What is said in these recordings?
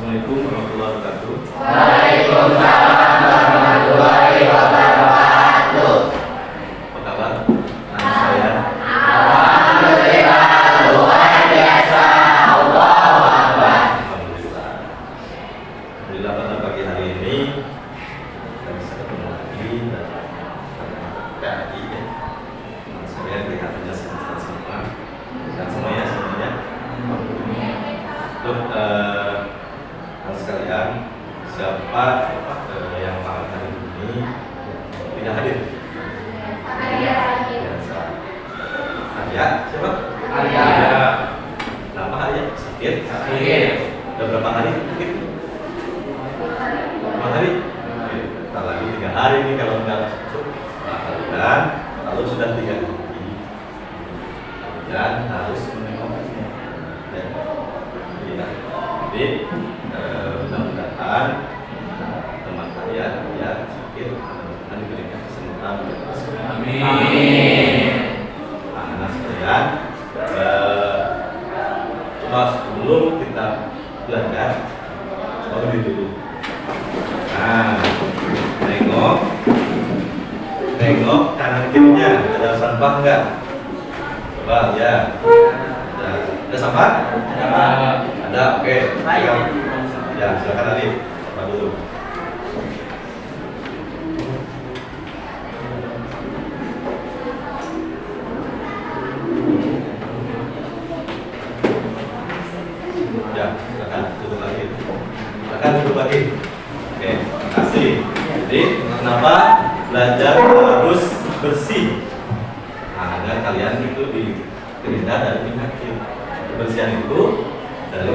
Assalamualaikum warahmatullahi wabarakatuh. Waalaikumsalam warahmatullahi wabarakatuh. Apa kabar? Nama saya. Alhamdulillah, luar biasa. Allahu Akbar. Alhamdulillah. Alhamdulillah pada pagi hari ini kita bisa ketemu lagi dan PAI ya. Saya kelihatannya sehat semua. Sehat semuanya semuanya. Untuk hal sekalian, siapa yang malam hari ini tidak hadir? Biasa. Arya, siapa? Arya. Kenapa Arya? Sakit? Sakit. Udah berapa hari sakit? 4 hari? Ntar lagi 3 hari nih kalau nggak masuk. Dan lalu sudah 3 hari dan harus menengoknya. Jadi mudah-mudahan teman kalian yang sakit mudah-mudahan diberikan kesembuhan. Amin. Anak sekalian, cuma sebelum kita belajar, coba berdiri dulu. Nah, tengok kanan kirinya, ada sampah enggak? Coba ya. Ada sampah? Ada, oke. Ya, silakan Alif. Sampah dulu. Ya, silakan tutup lagi. Silakan tutup lagi. Oke, terima kasih. Jadi, kenapa belajar harus bersih? Nah, agar kalian itu terhindar dari penyakit. Kebersihan itu dari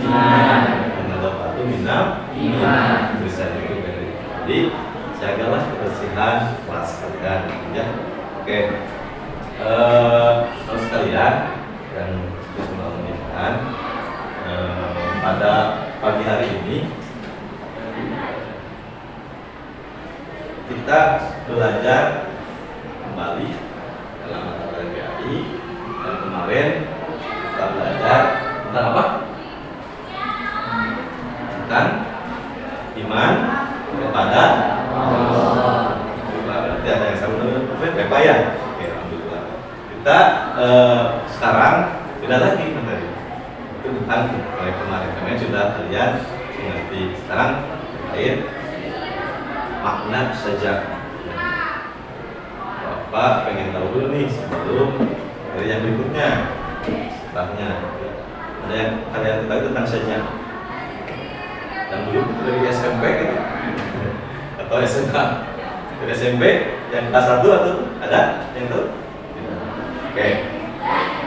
iman. Menadafatu minam iman. Kebersihan itu dari. Jadi, jagalah kebersihan kelas kalian. Ya, oke. Terus sekalian yang Bismillahirrahmanirrahim. Pada pagi hari ini kita belajar kembali dalam mata pelajaran PAI dan kemarin kita belajar tentang apa? Tentang iman kepada Allah. Berarti ada yang sama dengan Bapak ya? Oke, alhamdulillah. Kita sekarang beda lagi materi. Itu bukan mulai kemarin sudah kalian mengerti. Sekarang terkait makna saja. Bapak pengen tahu dulu nih sebelum dari yang berikutnya. Setelahnya ada yang kalian tahu tentang saja. Dan dulu dari SMP gitu atau SMA. Dari SMP yang kelas 1 atau ada yang tahu? Oke.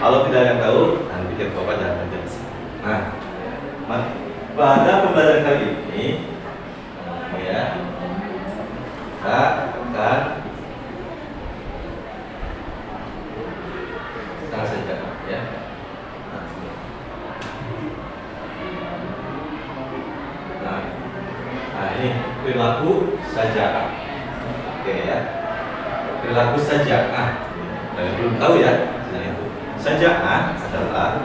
Kalau tidak yang tahu, nanti pikir Bapak jangan menjelaskan. Nah, pada pembelajaran kali ini ya kita akan sekarang saja ya. Nah ini perilaku saja. Oke ya, perilaku saja. Belum tahu ya. Nah itu saja adalah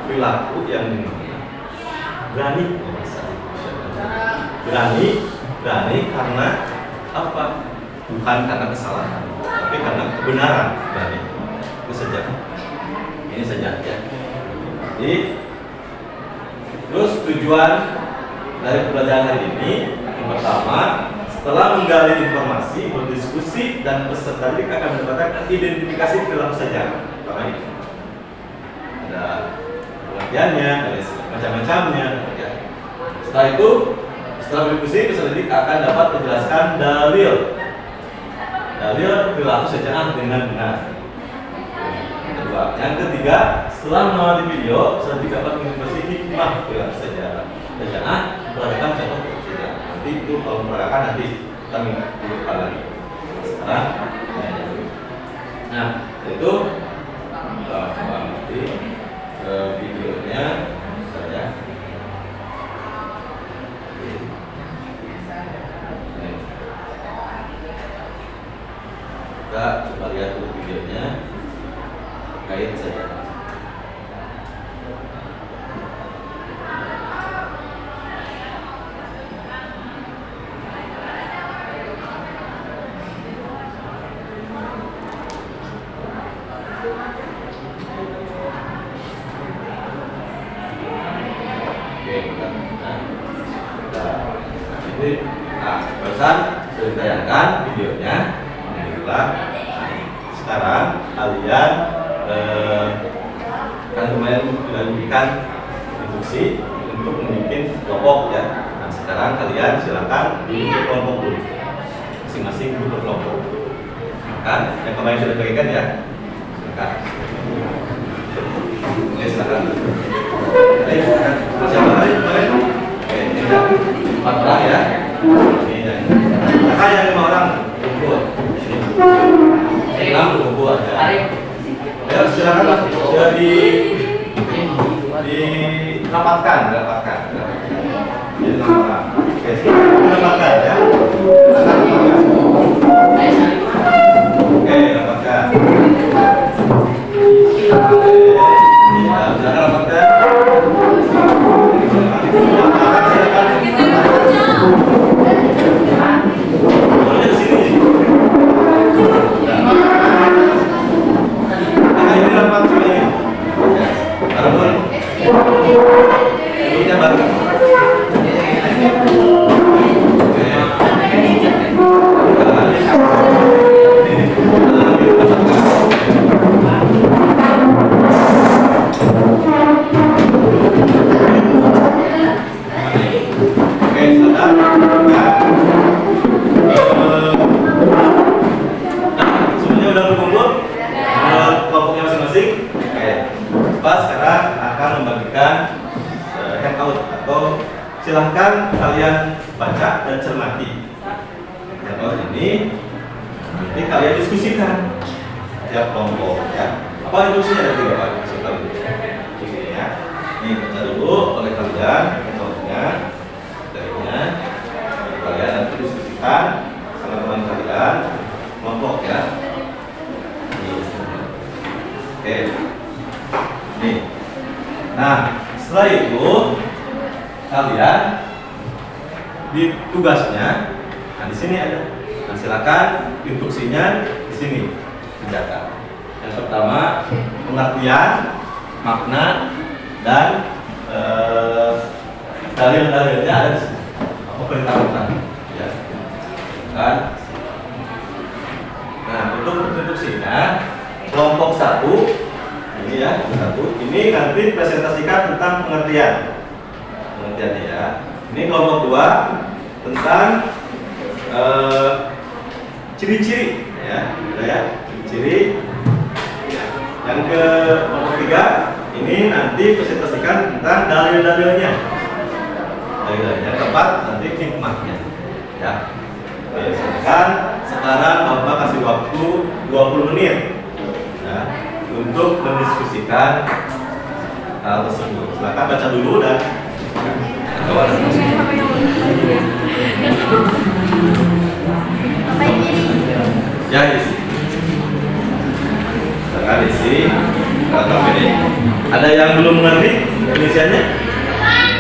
perilaku yang dimana berani, berani karena apa? Bukan karena kesalahan, tapi karena kebenaran. Berani itu saja. Ini saja ya. Jadi terus tujuan dari pembelajaran hari ini yang pertama, setelah menggali informasi, berdiskusi dan peserta didik akan mendapatkan identifikasi perilaku saja. Pertama ini ada pengertiannya, ada macam-macamnya. Ya. Setelah itu, setelah berdiskusi, peserta didik akan dapat menjelaskan dalil perilaku saja dengan benar. Yang ketiga, setelah mengamati video, peserta didik dapat mengikuti hikmah perilaku saja. Perhatikan contoh saja. Nanti itu kalau memperagakan nanti kita mengikuti lagi. Sekarang, nah itu coba nanti videonya saja. Kita coba lihat dulu videonya. Kait saja. Jadi, barusan sudah ditayangkan videonya. Alhamdulillah. Sekarang kalian kan kemarin sudah diberikan instruksi untuk membuat kelompok ya. Nah sekarang kalian silakan membuat kelompok dulu, masing-masing membuat kelompok. Kan yang kemarin sudah dibagikan ya, silakan. Oke silakan. Siapa hari kemarin? Oke ini ya 4 orang ya. Ini ya. Kakak yang 5 orang kumpul. Ini 6 kumpul aja. Ya silakan lah. Sudah dirapatkan. Jadi nama. Oke, dirapatkan ya. Oke, rapatkan. Silakan rapatkan. Boleh di sini. Ini rapat sini. Arabun. Ini baru. Silahkan kalian baca dan cermati. Kalau ini nanti kalian diskusikan tiap kelompok ya. Apa instruksinya dari Bapak? Instruksinya. Ini baca dulu oleh kalian contohnya, materinya. Kalian nanti diskusikan sama teman kalian kelompok ya. Oke. Nih. Nah, setelah itu kalian di tugasnya, nah di sini ada. Nah silakan instruksinya di sini dicatat. Yang pertama pengertian, makna dan dalil-dalilnya ada di sini. Apa perintah-perintah? Ya, kan? Nah untuk instruksinya kelompok 1 ini ya, ini nanti presentasikan tentang pengertian. Ya. Ini kelompok 2 tentang ciri-ciri ya, ciri-ciri. Yang ke kelompok 3 ini nanti presentasikan tentang dalil-dalilnya. Dalil-dalilnya keempat nanti hikmahnya. Ya. Oke, sekarang Bapak kasih waktu 20 menit ya, untuk mendiskusikan hal tersebut. Silakan baca dulu dan ya isi. Silakan isi. Kalau ini ada yang belum mengerti inisialnya?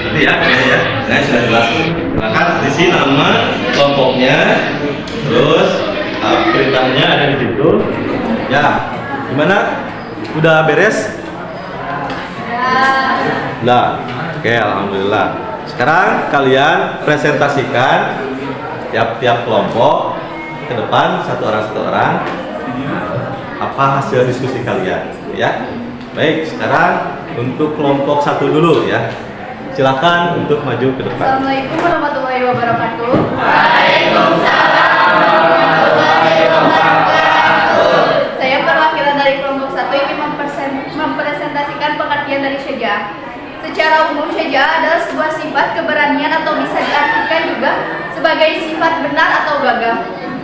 Nanti ya, ini ya. Saya sudah jelas. Silakan isi nama kelompoknya, terus perintahnya ada di situ. Ya, gimana? Udah beres? Nah, oke, alhamdulillah. Sekarang kalian presentasikan tiap-tiap kelompok ke depan satu orang apa hasil diskusi kalian, ya. Baik, sekarang untuk kelompok 1 dulu ya. Silakan untuk maju ke depan. Assalamualaikum warahmatullahi wabarakatuh. Waalaikumsalam warahmatullahi wabarakatuh. Saya perwakilan dari kelompok 1 ingin mempresentasikan pengertian dari syaja'ah. Secara umum, syaja'ah adalah sebuah sifat keberanian atau bisa diartikan juga sebagai sifat benar atau gagah.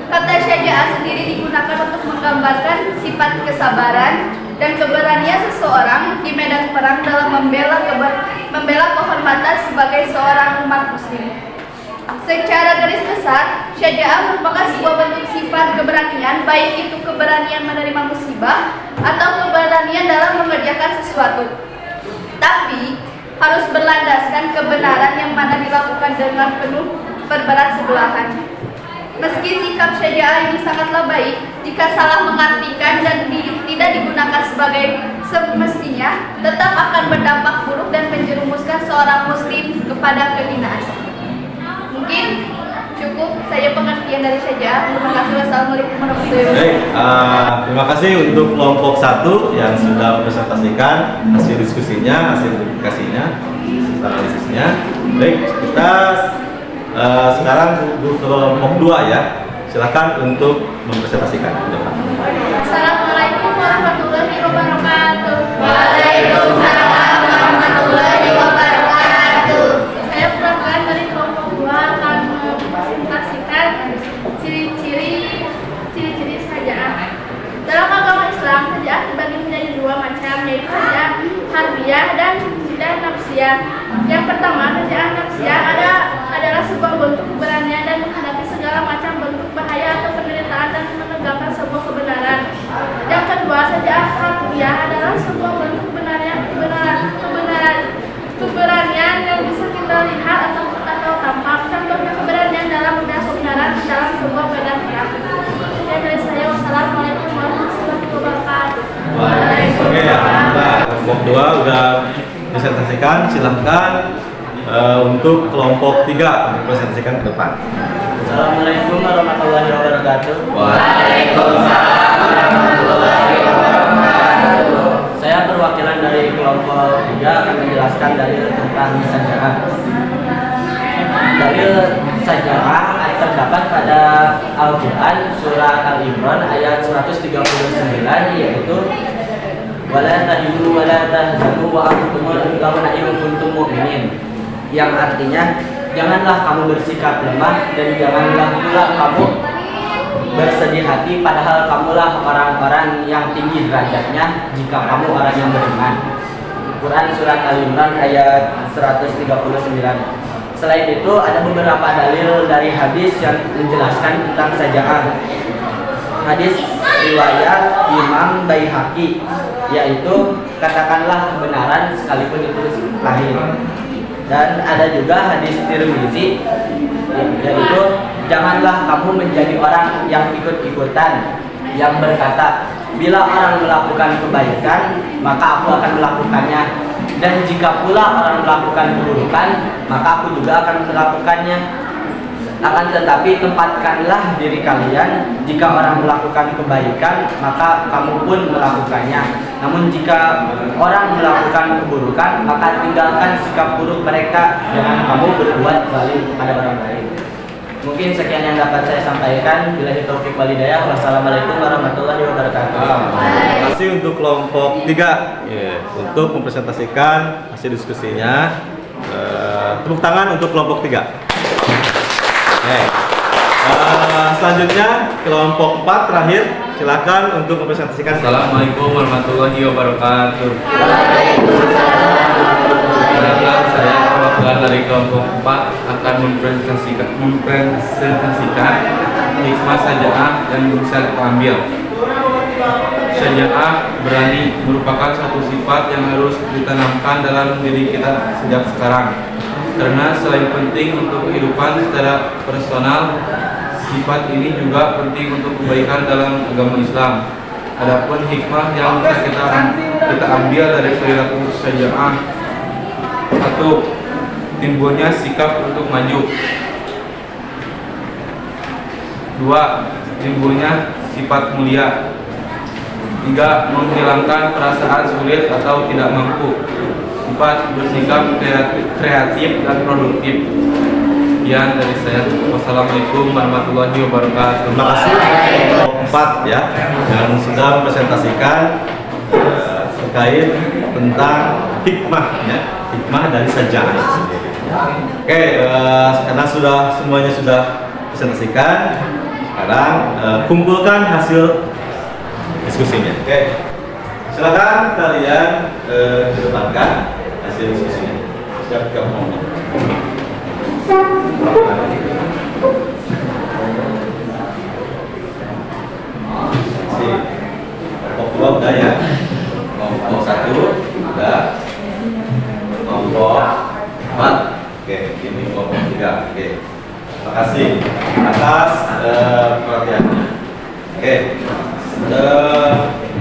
Kata syaja'ah sendiri digunakan untuk menggambarkan sifat kesabaran dan keberanian seseorang di medan perang dalam membela kehormatan sebagai seorang umat muslim. Secara garis besar, syaja'ah merupakan sebuah bentuk sifat keberanian, baik itu keberanian menerima musibah atau keberanian dalam mengerjakan sesuatu. Tapi harus berlandaskan kebenaran yang mana dilakukan dengan penuh berberat sebelahan. Meski sikap syaja'ah ini sangatlah baik, jika salah mengartikan dan tidak digunakan sebagai semestinya, tetap akan berdampak buruk dan menjerumuskan seorang muslim kepada kehinaan. Mungkin Cukup saya pengertian dari saja. Terima kasih. Wassalamualaikum warahmatullahi wabarakatuh. Baik, terima kasih untuk kelompok 1 yang sudah mempresentasikan hasil diskusinya, hasil publikasinya, hasil analisisnya. Baik, kita sekarang ke kelompok 2 ya. Silakan untuk mempresentasikan ke depan. Assalamualaikum warahmatullahi wabarakatuh. Waalaikumsalam warahmatullahi wabarakatuh. Saya perwakilan dari kelompok 2 akan mempresentasikan ciri-ciri sajaah. Dalam agama Islam, sajaah dibagi menjadi 2 macam, yaitu sajaah harbiah dan nafsiyah. Yang pertama, sajaah nafsiyah adalah sebuah bentuk keberanian dan menghadapi segala macam bentuk bahaya atau penderitaan dan menegakkan sebuah kebenaran. Yang kedua, sajaah harbiah adalah sebuah bentuk keberanian yang bisa kita lihat atau tampak. Contohnya keberanian dalam membela kebenaran dalam sebuah medan perang. Sekian dari saya. Wassalamualaikum warahmatullahi wabarakatuh. Oke, alhamdulillah. Kelompok 2 udah presentasikan. Silahkan untuk kelompok 3 mempresentasikan ke depan. Assalamualaikum warahmatullahi wabarakatuh. Waalaikumsalam warahmatullahi wabarakatuh. Saya perwakilan dari kelompok 3 akan menjelaskan dalil tentang sajaah. Dalil sajaah terdapat pada Al-Quran surah Al-Imran ayat 139, yaitu wala tahinu wala tahzanu wa antumul a'launa in kuntum mu'minin, yang artinya janganlah kamu bersikap lemah dan janganlah pula kamu bersedih hati padahal kamulah orang-orang yang tinggi derajatnya jika kamu orang yang beriman. Quran surat Al-Imran ayat 139. Selain itu ada beberapa dalil dari hadis yang menjelaskan tentang sajaah. Hadis riwayat Imam Baihaqi, yaitu katakanlah kebenaran sekalipun itu lahir. Dan ada juga hadis Tirmizi, yaitu janganlah kamu menjadi orang yang ikut-ikutan yang berkata bila orang melakukan kebaikan maka aku akan melakukannya, dan jika pula orang melakukan keburukan maka aku juga akan melakukannya. Akan tetapi tempatkanlah diri kalian, jika orang melakukan kebaikan maka kamu pun melakukannya, namun jika orang melakukan keburukan maka tinggalkan sikap buruk mereka, jangan kamu berbuat zalim kepada orang lain. Mungkin sekian yang dapat saya sampaikan. Billahi taufiq wal hidayah. Wassalamualaikum warahmatullahi wabarakatuh. Terima kasih untuk kelompok 3 untuk mempresentasikan hasil diskusinya. Tepuk tangan untuk kelompok 3. Selanjutnya kelompok 4 terakhir, silakan untuk mempresentasikan. Assalamualaikum warahmatullahi wabarakatuh. Saya perwakilan dari kelompok 4 akan mempresentasikan hikmah sajaah yang bisa kita ambil. Sajaah berani merupakan satu sifat yang harus ditanamkan dalam diri kita sejak sekarang. Karena selain penting untuk kehidupan secara personal, sifat ini juga penting untuk kebaikan dalam agama Islam. Adapun hikmah yang bisa kita ambil dari perilaku sajaah: 1. Timbulnya sikap untuk maju. 2. Timbulnya sifat mulia. 3. Menghilangkan perasaan sulit atau tidak mampu. 4. Bersikap kreatif dan produktif. Sekian dari saya. Wassalamualaikum warahmatullahi wabarakatuh. Terima kasih kelompok 4 ya yang sudah mempresentasikan terkait tentang hikmahnya, hikmah dari sajaah itu sendiri. Oke, karena semuanya sudah presentasikan, sekarang kumpulkan hasil diskusinya. Oke, silakan kalian kedepankan hasil diskusinya. Siap kamu. Kelompok 2 udah ya. Kelompok 1 udah. Kelompok 4. Oke, ini kelompok 3. Oke. Terima kasih atas perhatiannya. Oke.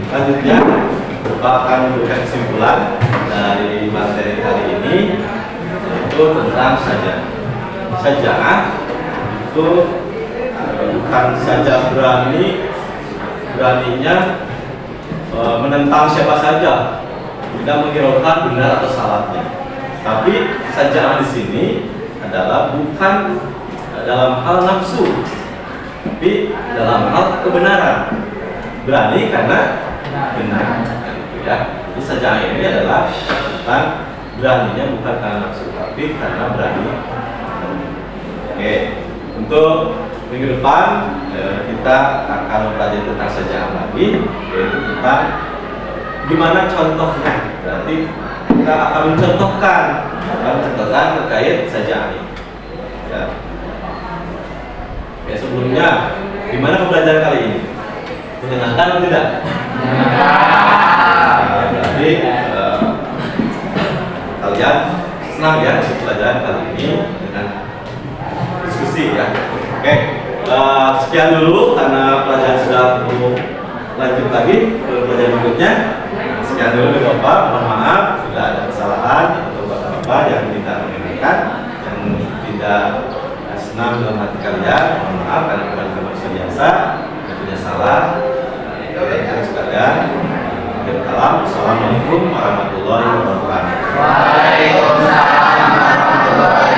Selanjutnya Bapak akan memberikan kesimpulan dari materi hari ini, yaitu tentang sajaah. Sajaah itu itu bukan saja beraninya menentang siapa saja, tidak menghiraukan benar atau salahnya. Tapi sajaan di sini adalah bukan dalam hal nafsu, tapi dalam hal kebenaran. Berani karena benar, gitu ya. Jadi sajaan ini adalah tentang beraninya bukan karena nafsu, tapi karena berani. Oke, untuk minggu depan kita akan mempelajari tentang sajaan lagi, yaitu tentang gimana contohnya. Berarti kita akan mencontohkan terkait sajaan ini. Ya. Oke, sebelumnya gimana pembelajaran kali ini? Menyenangkan atau tidak? Berarti kalian senang ya pelajaran kali ini dengan diskusi ya. Oke, sekian dulu karena pelajaran sudah lanjut lagi ke pelajaran berikutnya. Sekian dulu dari Bapak, mohon maaf bila ada kesalahan atau Bapak yang tidak mengingatkan, yang tidak senang dalam hati kalian, mohon maaf karena kalian manusia biasa, yang tidak salah. Kalian sekalian, Assalamualaikum warahmatullahi wabarakatuh. Waalaikumsalam warahmatullahi